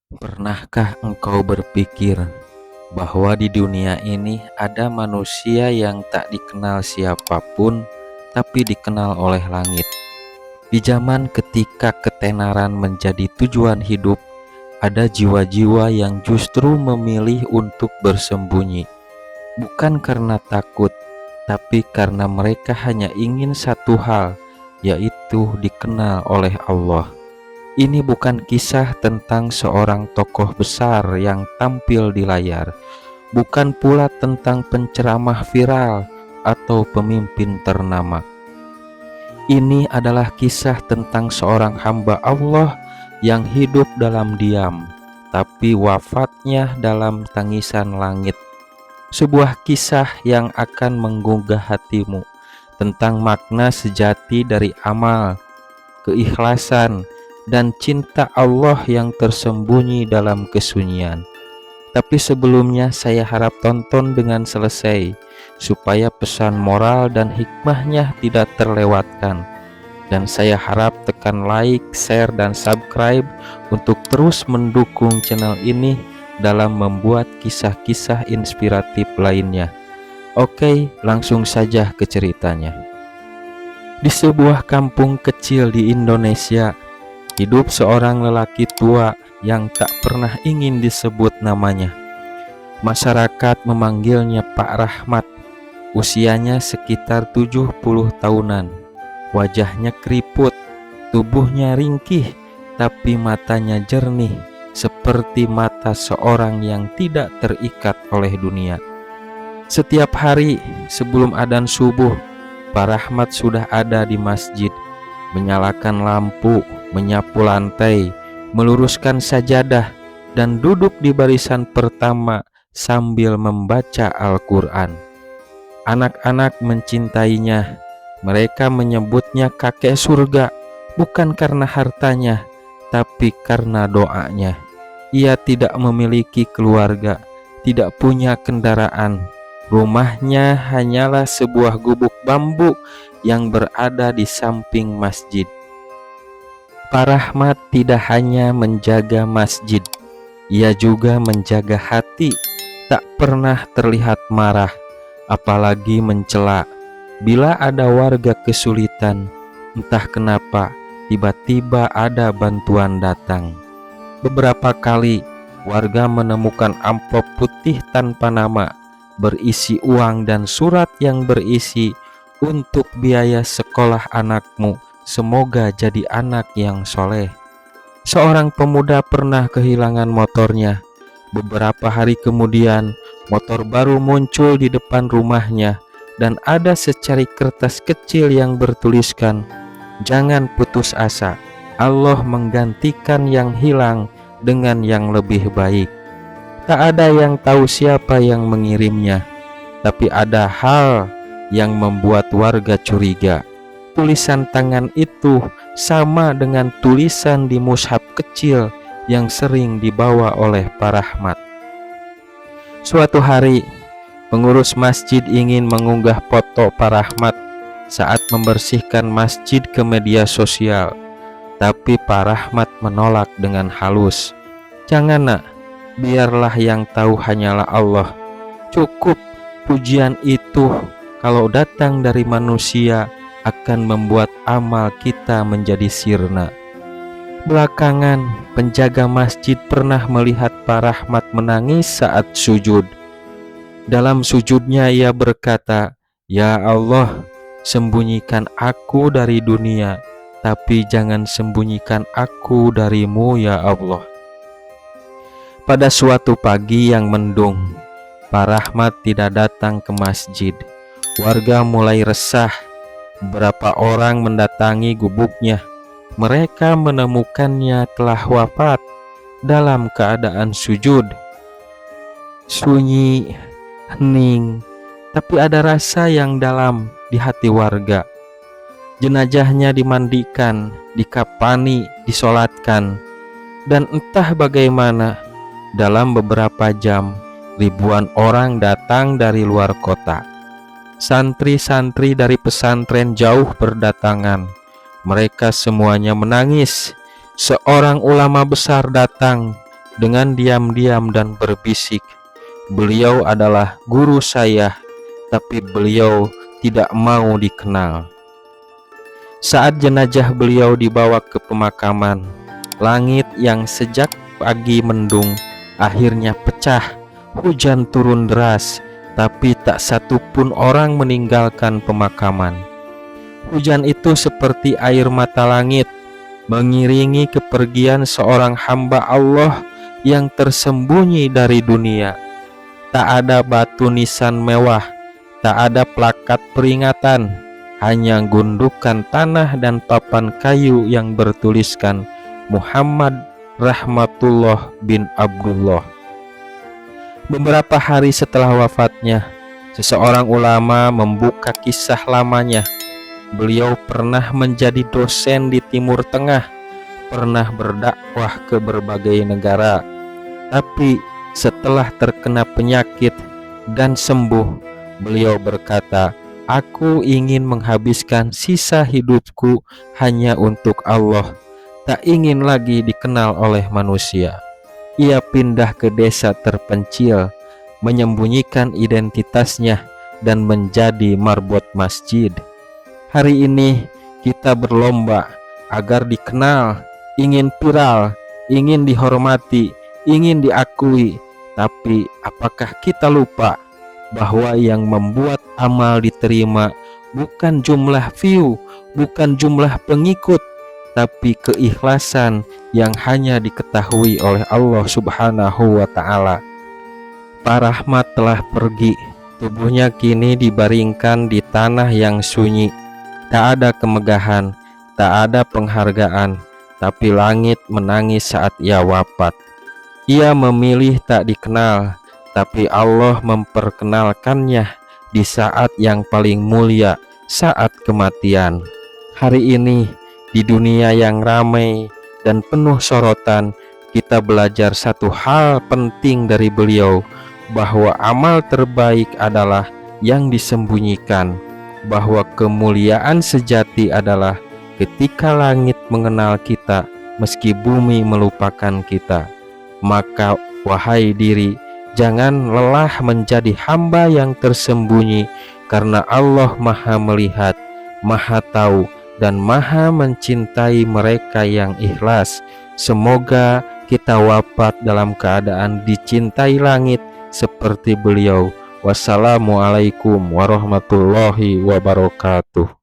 Pernahkah engkau berpikir bahwa di dunia ini ada manusia yang tak dikenal siapapun, tapi dikenal oleh langit? Di zaman ketika ketenaran menjadi tujuan hidup, ada jiwa-jiwa yang justru memilih untuk bersembunyi, bukan karena takut, tapi karena mereka hanya ingin satu hal, yaitu dikenal oleh Allah. Ini bukan kisah tentang seorang tokoh besar yang tampil di layar, bukan pula tentang penceramah viral atau pemimpin ternama. Ini adalah kisah tentang seorang hamba Allah yang hidup dalam diam, tapi wafatnya dalam tangisan langit. Sebuah kisah yang akan menggugah hatimu tentang makna sejati dari amal, keikhlasan, dan cinta Allah yang tersembunyi dalam kesunyian. Tapi sebelumnya saya harap tonton dengan selesai, supaya pesan moral dan hikmahnya tidak terlewatkan. Dan saya harap tekan like, share, dan subscribe untuk terus mendukung channel ini dalam membuat kisah-kisah inspiratif lainnya. Oke, langsung saja ke ceritanya. Di sebuah kampung kecil di Indonesia, hidup seorang lelaki tua yang tak pernah ingin disebut namanya. Masyarakat memanggilnya Pak Rahmat. Usianya sekitar 70 tahunan. Wajahnya keriput, tubuhnya ringkih, tapi matanya jernih, seperti mata seorang yang tidak terikat oleh dunia. Setiap hari sebelum adzan subuh, Pak Rahmat sudah ada di masjid, menyalakan lampu, menyapu lantai, meluruskan sajadah, dan duduk di barisan pertama sambil membaca Al-Quran. Anak-anak mencintainya. Mereka menyebutnya kakek surga, bukan karena hartanya, tapi karena doanya. Ia tidak memiliki keluarga, tidak punya kendaraan. Rumahnya hanyalah sebuah gubuk bambu yang berada di samping masjid. Pak Rahmat tidak hanya menjaga masjid, ia juga menjaga hati, tak pernah terlihat marah, apalagi mencela. Bila ada warga kesulitan, entah kenapa tiba-tiba ada bantuan datang. Beberapa kali warga menemukan amplop putih tanpa nama, berisi uang dan surat yang berisi, "Untuk biaya sekolah anakmu, semoga jadi anak yang soleh." Seorang pemuda pernah kehilangan motornya. Beberapa hari kemudian, motor baru muncul di depan rumahnya, dan ada secari kertas kecil yang bertuliskan, "Jangan putus asa, Allah menggantikan yang hilang dengan yang lebih baik." Tak ada yang tahu siapa yang mengirimnya, tapi ada hal yang membuat warga curiga. Tulisan tangan itu sama dengan tulisan di mushaf kecil yang sering dibawa oleh Pak Rahmat. Suatu hari, pengurus masjid ingin mengunggah foto Pak Rahmat saat membersihkan masjid ke media sosial, tapi Pak Rahmat menolak dengan halus. "Jangan nak, biarlah yang tahu hanyalah Allah. Cukup pujian itu kalau datang dari manusia akan membuat amal kita menjadi sirna." Belakangan, penjaga masjid pernah melihat Pak Rahmat menangis saat sujud. Dalam sujudnya ia berkata, "Ya Allah, sembunyikan aku dari dunia, tapi jangan sembunyikan aku darimu ya Allah." Pada suatu pagi yang mendung, Pak Rahmat tidak datang ke masjid. Warga mulai resah. Beberapa orang mendatangi gubuknya. Mereka menemukannya telah wafat dalam keadaan sujud. Sunyi, hening, tapi ada rasa yang dalam di hati warga. Jenazahnya dimandikan, dikafani, disolatkan, dan entah bagaimana, dalam beberapa jam, ribuan orang datang dari luar kota. Santri-santri dari pesantren jauh berdatangan. Mereka semuanya menangis. Seorang ulama besar datang. dengan diam-diam dan berbisik, "Beliau adalah guru saya," tapi beliau tidak mau dikenal. Saat jenazah beliau dibawa ke pemakaman, langit yang sejak pagi mendung akhirnya pecah. Hujan turun deras, tapi tak satu pun orang meninggalkan pemakaman. Hujan itu seperti air mata langit, mengiringi kepergian seorang hamba Allah yang tersembunyi dari dunia. Tak ada batu nisan mewah, tak ada plakat peringatan, hanya gundukan tanah dan papan kayu yang bertuliskan Muhammad Rahmatullah bin Abdullah. Beberapa hari setelah wafatnya, seseorang ulama membuka kisah lamanya. Beliau pernah menjadi dosen di Timur Tengah, pernah berdakwah ke berbagai negara, tapi setelah terkena penyakit dan sembuh, beliau berkata, "Aku ingin menghabiskan sisa hidupku hanya untuk Allah, tak ingin lagi dikenal oleh manusia." Ia pindah ke desa terpencil, menyembunyikan identitasnya dan menjadi marbot masjid. Hari ini kita berlomba agar dikenal, ingin viral, ingin dihormati, ingin diakui. Tapi apakah kita lupa bahwa yang membuat amal diterima bukan jumlah view, bukan jumlah pengikut, tapi keikhlasan yang hanya diketahui oleh Allah Subhanahu wa Ta'ala. Pak Rahmat telah pergi, tubuhnya kini dibaringkan di tanah yang sunyi. Tak ada kemegahan, tak ada penghargaan, tapi langit menangis saat ia wafat. Ia memilih tak dikenal, tapi Allah memperkenalkannya di saat yang paling mulia, saat kematian. Hari ini, di dunia yang ramai dan penuh sorotan, kita belajar satu hal penting dari beliau, bahwa amal terbaik adalah yang disembunyikan, bahwa kemuliaan sejati adalah ketika langit mengenal kita meski bumi melupakan kita. Maka wahai diri, jangan lelah menjadi hamba yang tersembunyi, karena Allah Maha melihat, Maha tahu, dan Maha mencintai mereka yang ikhlas. Semoga kita wafat dalam keadaan dicintai langit seperti beliau. Wassalamualaikum warahmatullahi wabarakatuh.